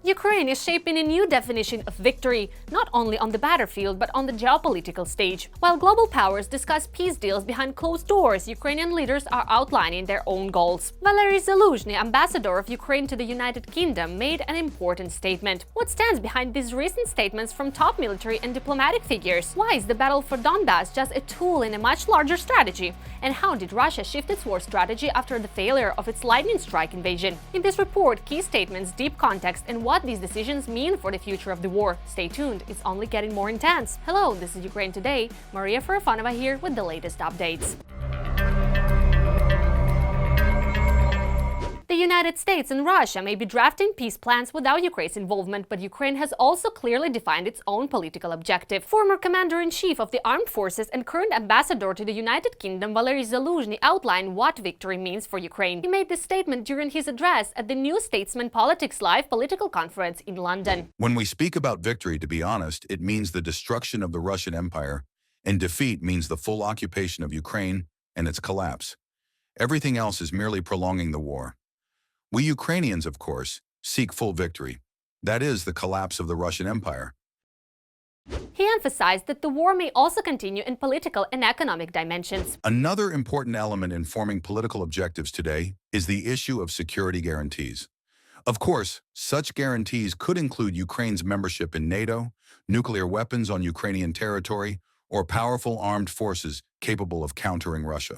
Ukraine is shaping a new definition of victory, not only on the battlefield but on the geopolitical stage. While global powers discuss peace deals behind closed doors, Ukrainian leaders are outlining their own goals. Valery Zaluzhny, ambassador of Ukraine to the United Kingdom, made an important statement. What stands behind these recent statements from top military and diplomatic figures? Why is the battle for Donbas just a tool in a much larger strategy? And how did Russia shift its war strategy after the failure of its lightning strike invasion? In this report, key statements, deep context, and what these decisions mean for the future of the war. Stay tuned, it's only getting more intense. Hello, this is Ukraine Today. Maria Farafonova here with the latest updates. The United States and Russia may be drafting peace plans without Ukraine's involvement, but Ukraine has also clearly defined its own political objective. Former Commander-in-Chief of the Armed Forces and current ambassador to the United Kingdom, Valery Zaluzhny, outlined what victory means for Ukraine. He made this statement during his address at the New Statesman Politics Live political conference in London. When we speak about victory, to be honest, it means the destruction of the Russian Empire, and defeat means the full occupation of Ukraine and its collapse. Everything else is merely prolonging the war. We Ukrainians, of course, seek full victory. That is, the collapse of the Russian Empire. He emphasized that the war may also continue in political and economic dimensions. Another important element in forming political objectives today is the issue of security guarantees. Of course, such guarantees could include Ukraine's membership in NATO, nuclear weapons on Ukrainian territory, or powerful armed forces capable of countering Russia.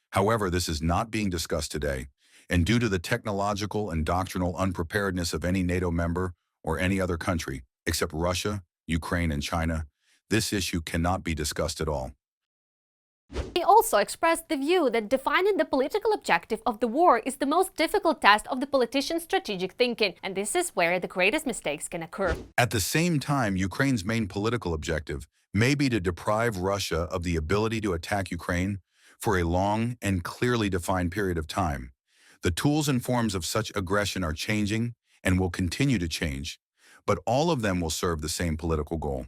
However, this is not being discussed today. And due to the technological and doctrinal unpreparedness of any NATO member or any other country, except Russia, Ukraine, and China, this issue cannot be discussed at all. He also expressed the view that defining the political objective of the war is the most difficult test of the politician's strategic thinking, and this is where the greatest mistakes can occur. At the same time, Ukraine's main political objective may be to deprive Russia of the ability to attack Ukraine for a long and clearly defined period of time. The tools and forms of such aggression are changing and will continue to change, but all of them will serve the same political goal.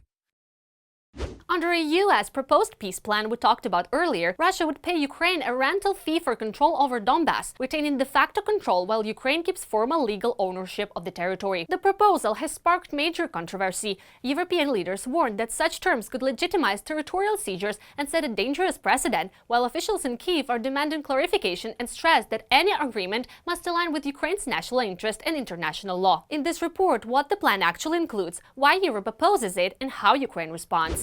Under a U.S. proposed peace plan we talked about earlier, Russia would pay Ukraine a rental fee for control over Donbas, retaining de facto control while Ukraine keeps formal legal ownership of the territory. The proposal has sparked major controversy. European leaders warned that such terms could legitimize territorial seizures and set a dangerous precedent, while officials in Kyiv are demanding clarification and stress that any agreement must align with Ukraine's national interest and international law. In this report, what the plan actually includes, why Europe opposes it, and how Ukraine responds.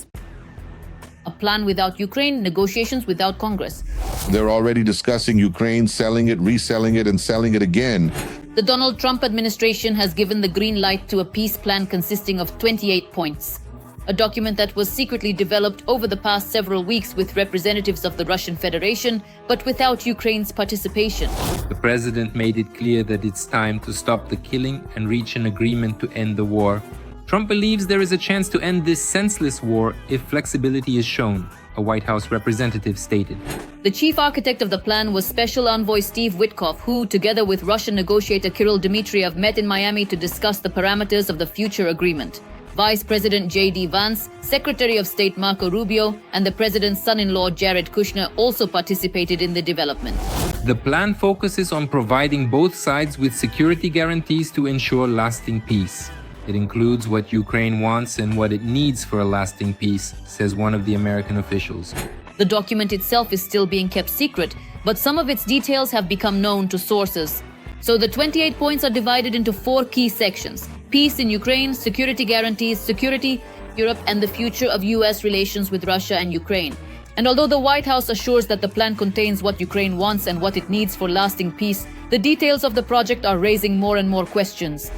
A plan without Ukraine, negotiations without Congress. They're already discussing Ukraine, selling it, reselling it, and selling it again. The Donald Trump administration has given the green light to a peace plan consisting of 28 points. A document that was secretly developed over the past several weeks with representatives of the Russian Federation, but without Ukraine's participation. The president made it clear that it's time to stop the killing and reach an agreement to end the war. Trump believes there is a chance to end this senseless war if flexibility is shown, a White House representative stated. The chief architect of the plan was Special Envoy Steve Witkoff, who, together with Russian negotiator Kirill Dmitriev, met in Miami to discuss the parameters of the future agreement. Vice President J.D. Vance, Secretary of State Marco Rubio, and the president's son-in-law Jared Kushner also participated in the development. The plan focuses on providing both sides with security guarantees to ensure lasting peace. It includes what Ukraine wants and what it needs for a lasting peace, says one of the American officials. The document itself is still being kept secret, but some of its details have become known to sources. So the 28 points are divided into 4 key sections: peace in Ukraine, security guarantees, security, Europe, and the future of U.S. relations with Russia and Ukraine. And although the White House assures that the plan contains what Ukraine wants and what it needs for lasting peace, the details of the project are raising more and more questions.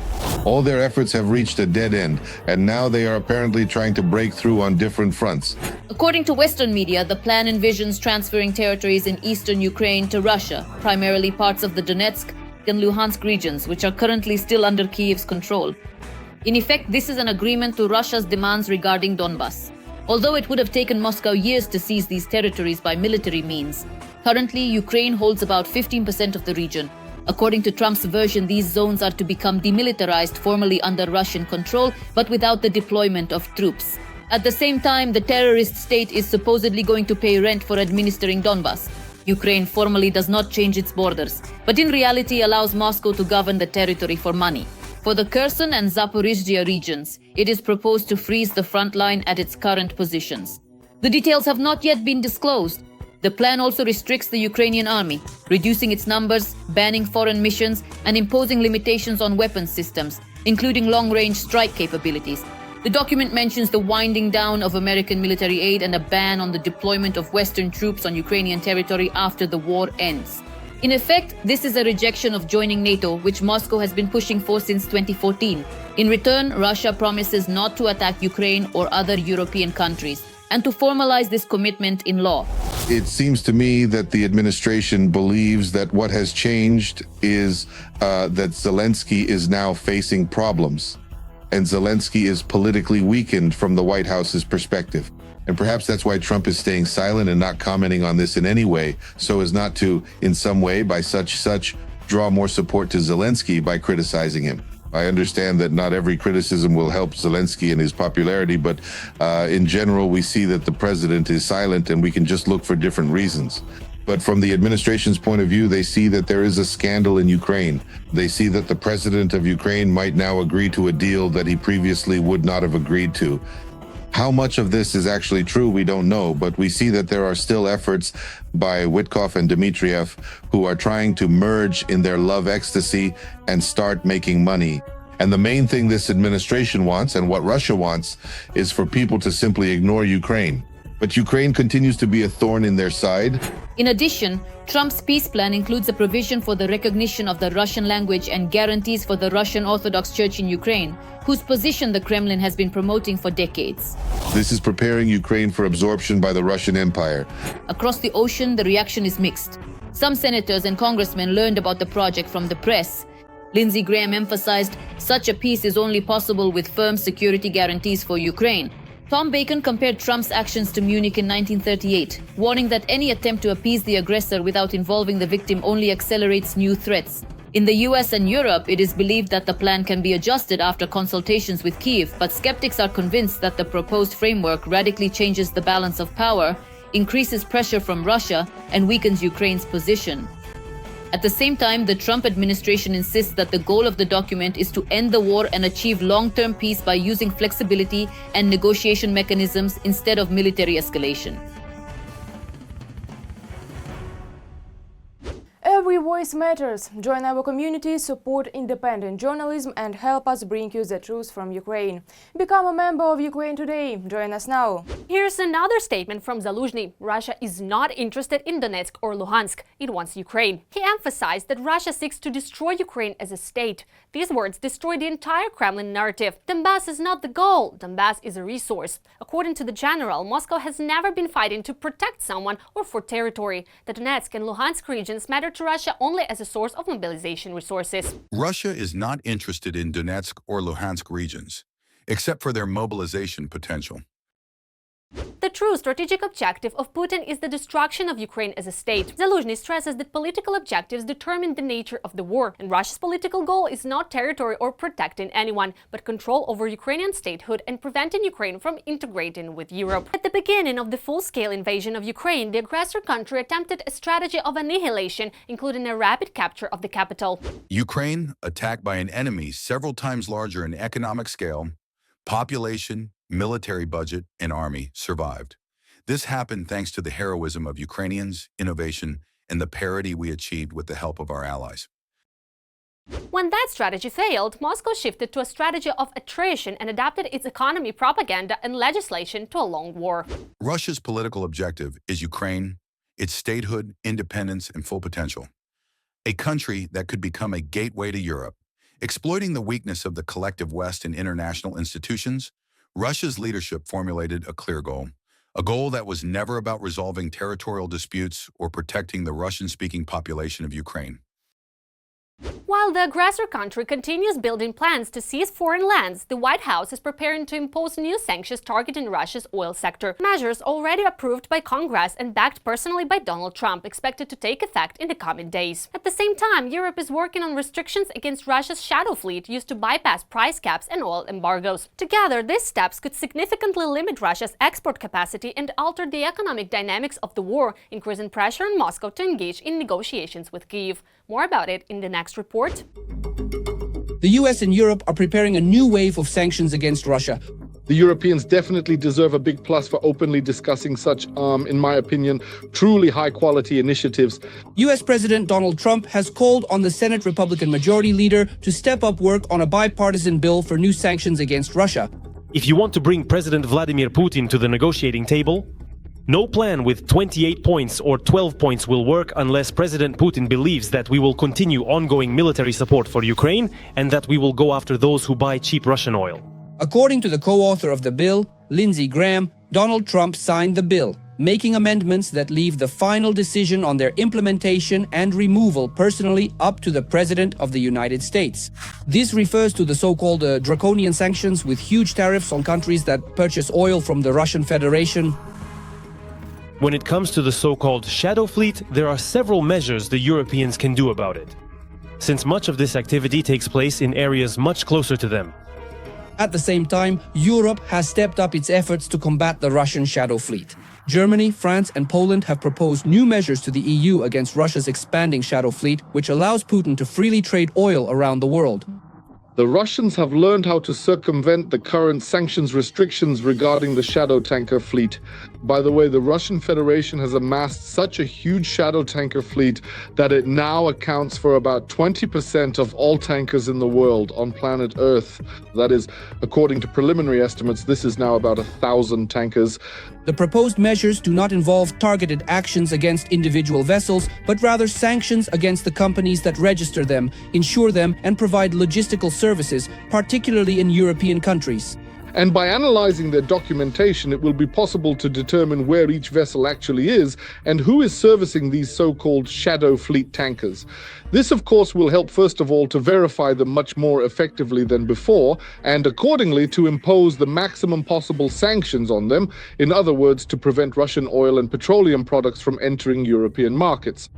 All their efforts have reached a dead end, and now they are apparently trying to break through on different fronts. According to Western media, the plan envisions transferring territories in eastern Ukraine to Russia, primarily parts of the Donetsk and Luhansk regions, which are currently still under Kyiv's control. In effect, this is an agreement to Russia's demands regarding Donbas. Although it would have taken Moscow years to seize these territories by military means, currently Ukraine holds about 15% of the region. According to Trump's version, these zones are to become demilitarized formally under Russian control, but without the deployment of troops. At the same time, the terrorist state is supposedly going to pay rent for administering Donbas. Ukraine formally does not change its borders, but in reality allows Moscow to govern the territory for money. For the Kherson and Zaporizhzhia regions, it is proposed to freeze the front line at its current positions. The details have not yet been disclosed. The plan also restricts the Ukrainian army, reducing its numbers, banning foreign missions, and imposing limitations on weapons systems, including long-range strike capabilities. The document mentions the winding down of American military aid and a ban on the deployment of Western troops on Ukrainian territory after the war ends. In effect, this is a rejection of joining NATO, which Moscow has been pushing for since 2014. In return, Russia promises not to attack Ukraine or other European countries, and to formalize this commitment in law. It seems to me that the administration believes that what has changed is that Zelensky is now facing problems, and Zelensky is politically weakened from the White House's perspective. And perhaps that's why Trump is staying silent and not commenting on this in any way, so as not to, in some way, by such, draw more support to Zelensky by criticizing him. I understand that not every criticism will help Zelensky in his popularity, but in general, we see that the president is silent and we can just look for different reasons. But from the administration's point of view, they see that there is a scandal in Ukraine. They see that the president of Ukraine might now agree to a deal that he previously would not have agreed to. How much of this is actually true, we don't know, but we see that there are still efforts by Witkoff and Dmitriev who are trying to merge in their love ecstasy and start making money. And the main thing this administration wants, and what Russia wants, is for people to simply ignore Ukraine. But Ukraine continues to be a thorn in their side. In addition, Trump's peace plan includes a provision for the recognition of the Russian language and guarantees for the Russian Orthodox Church in Ukraine, whose position the Kremlin has been promoting for decades. This is preparing Ukraine for absorption by the Russian Empire. Across the ocean, the reaction is mixed. Some senators and congressmen learned about the project from the press. Lindsey Graham emphasized such a peace is only possible with firm security guarantees for Ukraine. Tom Bacon compared Trump's actions to Munich in 1938, warning that any attempt to appease the aggressor without involving the victim only accelerates new threats. In the US and Europe, it is believed that the plan can be adjusted after consultations with Kyiv, but skeptics are convinced that the proposed framework radically changes the balance of power, increases pressure from Russia, and weakens Ukraine's position. At the same time, the Trump administration insists that the goal of the document is to end the war and achieve long-term peace by using flexibility and negotiation mechanisms instead of military escalation. Every voice matters. Join our community, support independent journalism and help us bring you the truth from Ukraine. Become a member of Ukraine today. Join us now. Here's another statement from Zaluzhny. Russia is not interested in Donetsk or Luhansk. It wants Ukraine. He emphasized that Russia seeks to destroy Ukraine as a state. These words destroy the entire Kremlin narrative. Donbas is not the goal. Donbas is a resource. According to the general, Moscow has never been fighting to protect someone or for territory. The Donetsk and Luhansk regions matter to Russia only as a source of mobilization resources. Russia is not interested in Donetsk or Luhansk regions, except for their mobilization potential. The true strategic objective of Putin is the destruction of Ukraine as a state. Zaluzhny stresses that political objectives determine the nature of the war, and Russia's political goal is not territory or protecting anyone, but control over Ukrainian statehood and preventing Ukraine from integrating with Europe. At the beginning of the full-scale invasion of Ukraine, the aggressor country attempted a strategy of annihilation, including a rapid capture of the capital. Ukraine, attacked by an enemy several times larger in economic scale, population, military budget, and army, survived. This happened thanks to the heroism of Ukrainians, innovation, and the parity we achieved with the help of our allies. When that strategy failed, Moscow shifted to a strategy of attrition and adapted its economy, propaganda, and legislation to a long war. Russia's political objective is Ukraine, its statehood, independence, and full potential. A country that could become a gateway to Europe. Exploiting the weakness of the collective West and international institutions, Russia's leadership formulated a clear goal, a goal that was never about resolving territorial disputes or protecting the Russian-speaking population of Ukraine. While the aggressor country continues building plans to seize foreign lands, the White House is preparing to impose new sanctions targeting Russia's oil sector. Measures already approved by Congress and backed personally by Donald Trump, expected to take effect in the coming days. At the same time, Europe is working on restrictions against Russia's shadow fleet used to bypass price caps and oil embargoes. Together, these steps could significantly limit Russia's export capacity and alter the economic dynamics of the war, increasing pressure on Moscow to engage in negotiations with Kyiv. More about it in the next report. The US and Europe are preparing a new wave of sanctions against Russia. The Europeans definitely deserve a big plus for openly discussing such, in my opinion, truly high-quality initiatives. US President Donald Trump has called on the Senate Republican Majority Leader to step up work on a bipartisan bill for new sanctions against Russia. If you want to bring President Vladimir Putin to the negotiating table, no plan with 28 points or 12 points will work unless President Putin believes that we will continue ongoing military support for Ukraine and that we will go after those who buy cheap Russian oil. According to the co-author of the bill, Lindsey Graham, Donald Trump signed the bill, making amendments that leave the final decision on their implementation and removal personally up to the President of the United States. This refers to the so-called draconian sanctions with huge tariffs on countries that purchase oil from the Russian Federation. When it comes to the so-called shadow fleet, there are several measures the Europeans can do about it, since much of this activity takes place in areas much closer to them. At the same time, Europe has stepped up its efforts to combat the Russian shadow fleet. Germany, France, and Poland have proposed new measures to the EU against Russia's expanding shadow fleet, which allows Putin to freely trade oil around the world. The Russians have learned how to circumvent the current sanctions restrictions regarding the shadow tanker fleet. By the way, the Russian Federation has amassed such a huge shadow tanker fleet that it now accounts for about 20% of all tankers in the world on planet Earth. That is, according to preliminary estimates, this is now about 1,000 tankers. The proposed measures do not involve targeted actions against individual vessels, but rather sanctions against the companies that register them, insure them, and provide logistical services, particularly in European countries. And by analyzing their documentation, it will be possible to determine where each vessel actually is and who is servicing these so-called shadow fleet tankers. This, of course, will help, first of all, to verify them much more effectively than before, and accordingly to impose the maximum possible sanctions on them, in other words, to prevent Russian oil and petroleum products from entering European markets.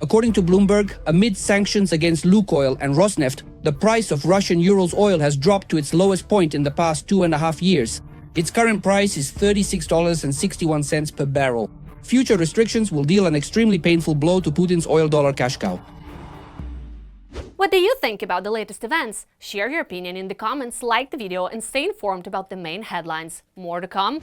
According to Bloomberg, amid sanctions against Lukoil and Rosneft, the price of Russian Urals oil has dropped to its lowest point in the past 2.5 years. Its current price is $36.61 per barrel. Future restrictions will deal an extremely painful blow to Putin's oil dollar cash cow. What do you think about the latest events? Share your opinion in the comments, like the video, and stay informed about the main headlines. More to come.